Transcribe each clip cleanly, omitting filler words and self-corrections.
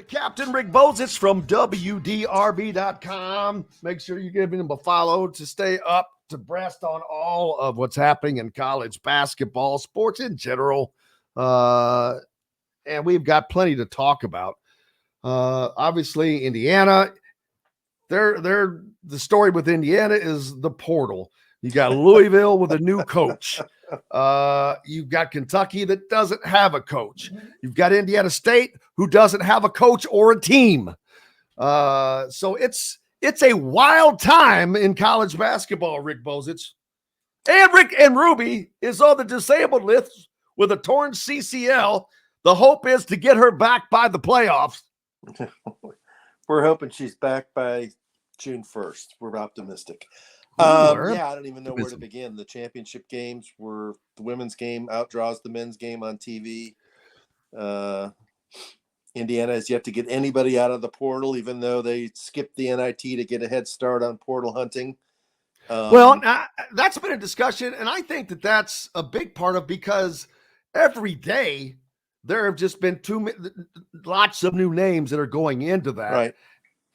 Captain Rick Bozich from WDRB.com. Make sure you're giving him a follow to stay up to breast on all of what's happening in college basketball, sports in general. And we've got plenty to talk about. Obviously, Indiana, the story with Indiana is the portal. You got Louisville with a new coach. You've got Kentucky that doesn't have a coach. You've got Indiana State who doesn't have a coach or a team. So it's a wild time in college basketball, Rick Bozich. And Ruby is on the disabled list with a torn CCL. The hope is to get her back by the playoffs. We're hoping she's back by June 1st. We're optimistic. I don't even know where to begin. The championship games were the women's game outdraws the men's game on TV. Indiana has yet to get anybody out of the portal, even though they skipped the NIT to get a head start on portal hunting. That's been a discussion, and I think that that's a big part of because every day there have just been lots of new names that are going into that. Right.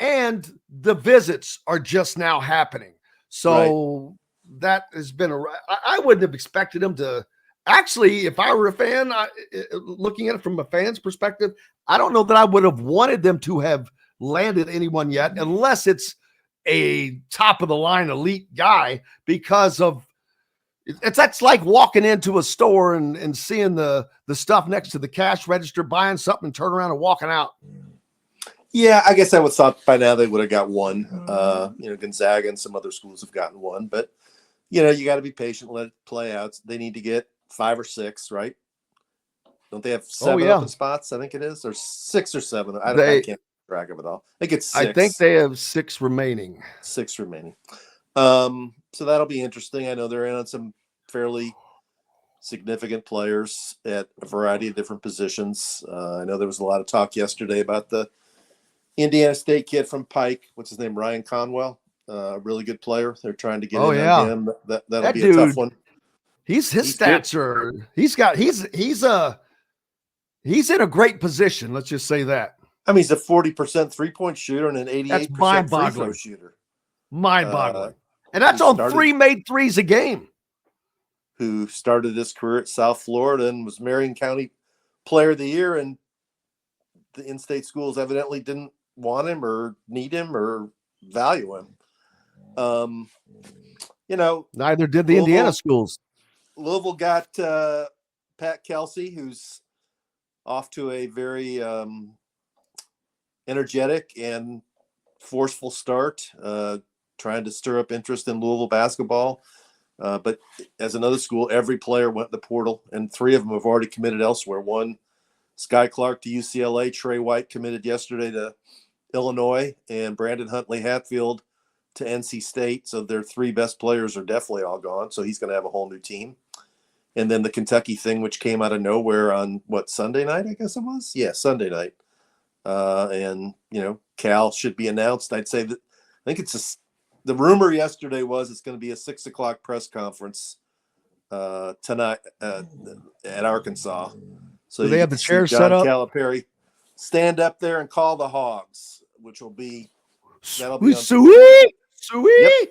And the visits are just now happening. So that has been I wouldn't have expected him to actually, if I were a fan, looking at it from a fan's perspective, I don't know that I would have wanted them to have landed anyone yet, unless it's a top of the line elite guy, because of that's like walking into a store and seeing the stuff next to the cash register, buying something, and turn around and walking out. Yeah, I guess I would thought by now they would have got one. Gonzaga and some other schools have gotten one, but you got to be patient, let it play out. They need to get 5 or 6, right? Don't they have 7 open spots? I think it is, or 6 or 7. I can't keep track of it all. I think it's 6. I think they have 6 remaining. 6 remaining. So that'll be interesting. I know they're in on some fairly significant players at a variety of different positions. I know there was a lot of talk yesterday about the Indiana State kid from Pike. What's his name? Ryan Conwell. A really good player. They're trying to get in on him. That'll be a tough one. His stats are he's in a great position. Let's just say that. I mean, he's a 40% 3-point shooter and an 88% free throw shooter. Mind-boggling. And that's on 3 made threes a game. Who started his career at South Florida and was Marion County Player of the Year, and the in-state schools evidently didn't want him or need him or value him. Neither did the Indiana schools. Louisville got Pat Kelsey, who's off to a very energetic and forceful start, trying to stir up interest in Louisville basketball. But as another school, every player went in the portal, and 3 of them have already committed elsewhere. One, Sky Clark to UCLA, Trey White committed yesterday to Illinois, and Brandon Huntley Hatfield to NC State. So their 3 best players are definitely all gone. So he's going to have a whole new team. And then the Kentucky thing, which came out of nowhere on Sunday night, I guess it was? Yeah, Sunday night. And Cal should be announced. I'd say that I think the rumor yesterday was it's going to be a 6:00 press conference tonight at Arkansas. So they have the chair set up. Calipari stand up there and call the Hogs, which will be sweet. Yep.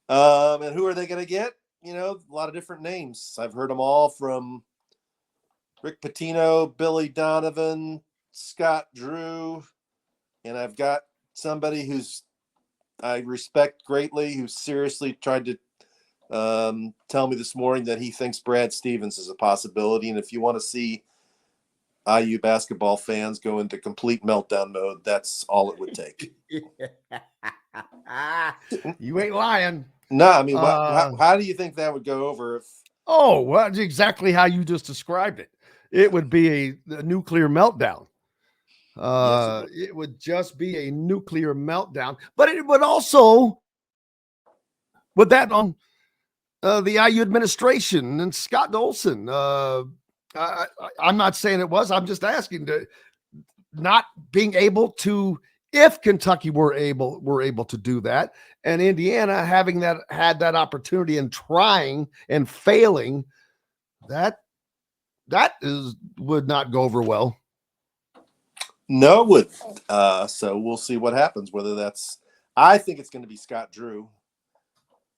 And who are they going to get? A lot of different names. I've heard them all from Rick Pitino, Billy Donovan, Scott Drew, and I've got somebody who's I respect greatly who seriously tried to tell me this morning that he thinks Brad Stevens is a possibility. And if you want to see IU basketball fans go into complete meltdown mode, that's all it would take. You ain't lying. No, I mean, how do you think that would go over? Well, exactly how you just described it. It would be a nuclear meltdown. Yes, it would just be a nuclear meltdown. But it would also, with that on the IU administration and Scott Olson, I'm not saying it was. I'm just asking to not being able to. If Kentucky were able to do that, and Indiana having had that opportunity and trying and failing, that would not go over well. No, it wouldn't. So we'll see what happens. I think it's going to be Scott Drew.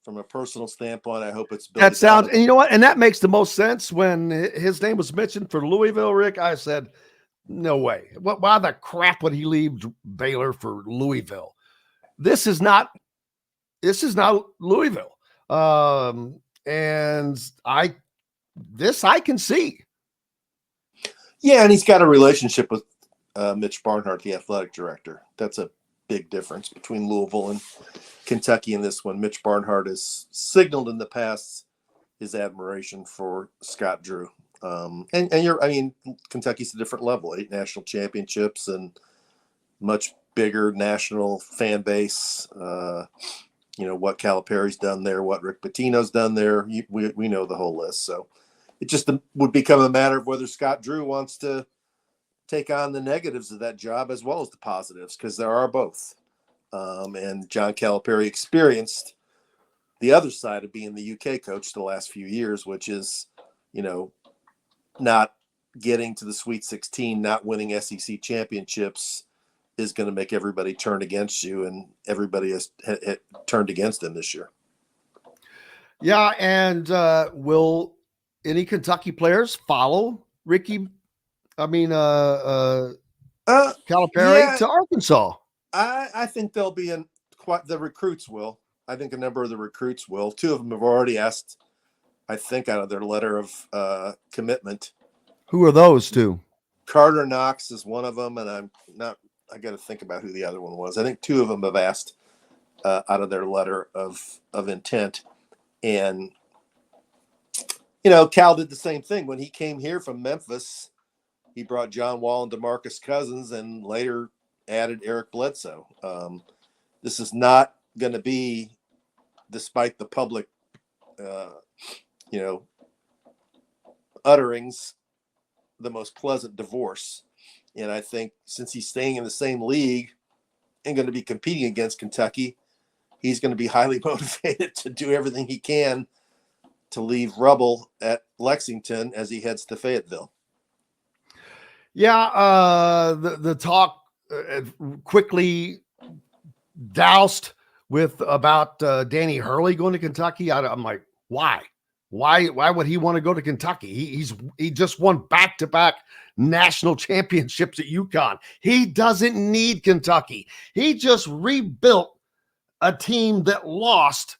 From a personal standpoint, I hope it's Billy That sounds, Donovan. and you know what? And that makes the most sense. When his name was mentioned for Louisville, Rick, I said, no way. Why the crap would he leave Baylor for Louisville? This is not Louisville. And I can see. Yeah, and he's got a relationship with Mitch Barnhart, the athletic director. That's a big difference between Louisville and Kentucky in this one. Mitch Barnhart has signaled in the past his admiration for Scott Drew. Kentucky's a different level, 8 national championships and much bigger national fan base. What Calipari's done there, what Rick Pitino's done there. We know the whole list. So it just would become a matter of whether Scott Drew wants to take on the negatives of that job as well as the positives, because there are both. And John Calipari experienced the other side of being the UK coach the last few years, which is, not getting to the Sweet 16, not winning SEC championships is going to make everybody turn against you, and everybody has turned against him this year. Yeah, and will any Kentucky players follow Calipari to Arkansas? I think they'll be in the recruits will. I think a number of the recruits will. 2 of them have already asked, I think, out of their letter of commitment. Who are those 2? Carter Knox is one of them, and I got to think about who the other one was. I think 2 of them have asked out of their letter of intent. And, Cal did the same thing. When he came here from Memphis, he brought John Wall and DeMarcus Cousins and later added Eric Bledsoe. This is not going to be, despite the public, utterings, the most pleasant divorce. And I think since he's staying in the same league and going to be competing against Kentucky, he's going to be highly motivated to do everything he can to leave rubble at Lexington as he heads to Fayetteville. Yeah, the talk quickly doused with about Danny Hurley going to Kentucky. I'm like, why? Why would he want to go to Kentucky? He just won back-to-back national championships at UConn. He doesn't need Kentucky. He just rebuilt a team that lost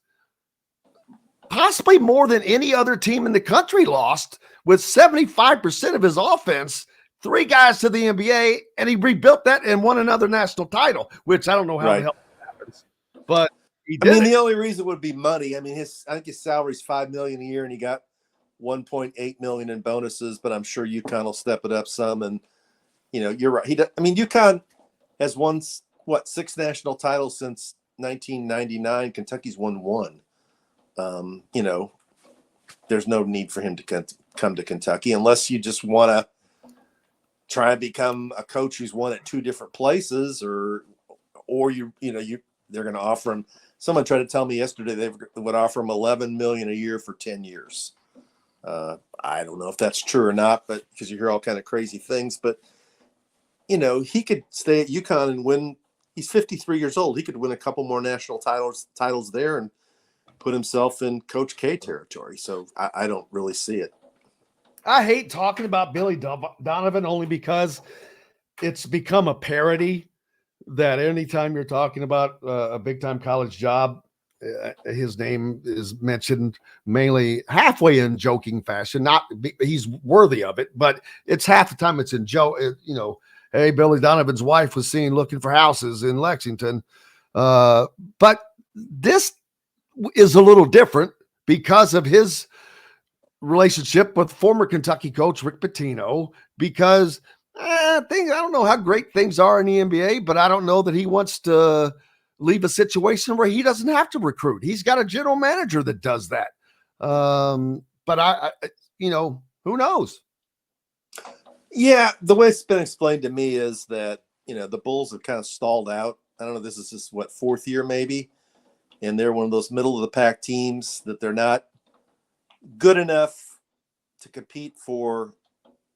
possibly more than any other team in the country lost, with 75% of his offense, 3 guys to the NBA, and he rebuilt that and won another national title, which I don't know how the hell that happens. But he did. The only reason would be money. I think his salary's $5 million a year, and he got $1.8 million in bonuses. But I'm sure UConn will step it up some. And you're right. UConn has won 6 national titles since 1999. Kentucky's won 1. There's no need for him to come to Kentucky unless you just want to try and become a coach who's won at 2 different places, or they're going to offer him. Someone tried to tell me yesterday they would offer him $11 million a year for 10 years. I don't know if that's true or not, but because you hear all kind of crazy things. But he could stay at UConn and win. He's 53 years old. He could win a couple more national titles there and put himself in Coach K territory. So I don't really see it. I hate talking about Billy Donovan only because it's become a parody that anytime you're talking about a big-time college job, his name is mentioned mainly halfway in joking fashion. Not he's worthy of it, but it's half the time it's in joke. Hey, Billy Donovan's wife was seen looking for houses in Lexington. But this is a little different because of his relationship with former Kentucky coach Rick Pitino, because I don't know how great things are in the NBA, but I don't know that he wants to leave a situation where he doesn't have to recruit. He's got a general manager that does that. But I who knows? Yeah, the way it's been explained to me is that, the Bulls have kind of stalled out. I don't know, this is just 4th year maybe, and they're one of those middle of the pack teams that they're not good enough to compete for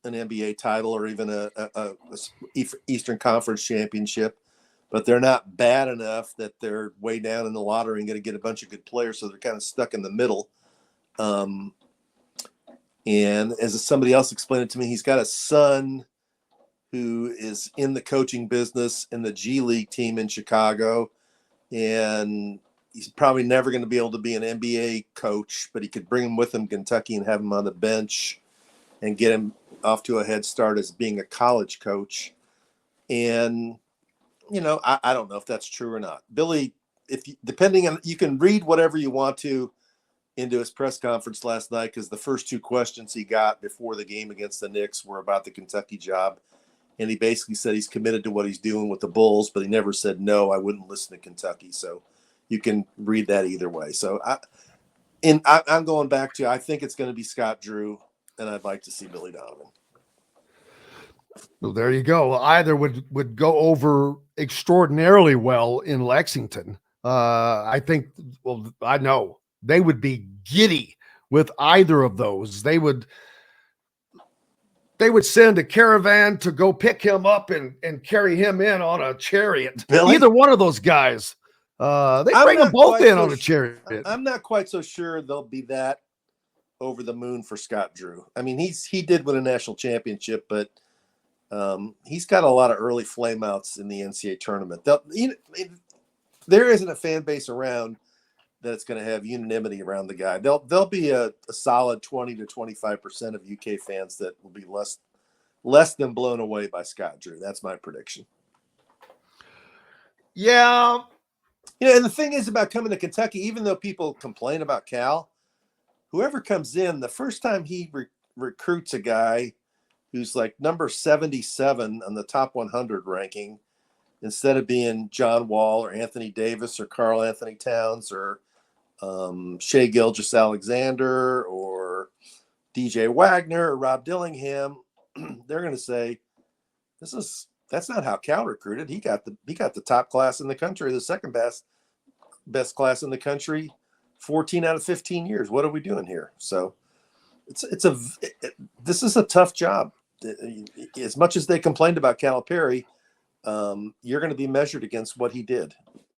an NBA title or even a Eastern Conference championship, but they're not bad enough that they're way down in the lottery and going to get a bunch of good players. So they're kind of stuck in the middle. And as somebody else explained it to me, he's got a son who is in the coaching business in the G League team in Chicago. And he's probably never going to be able to be an NBA coach, but he could bring him with him to Kentucky and have him on the bench and get him off to a head start as being a college coach. And, you know, I don't know if that's true or not. Billy, depending on, you can read whatever you want to into his press conference last night, because the first two questions he got before the game against the Knicks were about the Kentucky job. And he basically said he's committed to what he's doing with the Bulls, but he never said, no, I wouldn't listen to Kentucky. So you can read that either way. So I'm going back to, I think it's going to be Scott Drew, and I'd like to see Billy Donovan. Well, there you go. Either would go over extraordinarily well in Lexington. I think, well, I know they would be giddy with either of those. They would send a caravan to go pick him up and carry him in on a chariot. Billy? Either one of those guys. They bring them both in on a chariot. I'm not quite so sure they'll be that over the moon for Scott Drew. I mean, he did win a national championship, but he's got a lot of early flameouts in the NCAA tournament. There isn't a fan base around that's going to have unanimity around the guy. There'll be a solid 20 to 25% of UK fans that will be less than blown away by Scott Drew. That's my prediction. Yeah. And the thing is about coming to Kentucky, even though people complain about Cal, whoever comes in, the first time he recruits a guy who's like number 77 on the top 100 ranking, instead of being John Wall or Anthony Davis or Karl Anthony Towns or Shai Gilgeous-Alexander or DJ Wagner or Rob Dillingham, they're going to say, that's not how Cal recruited. He got the top class in the country, the second best class in the country, 14 out of 15 years. What are we doing here? So this is a tough job. As much as they complained about Calipari, you're going to be measured against what he did.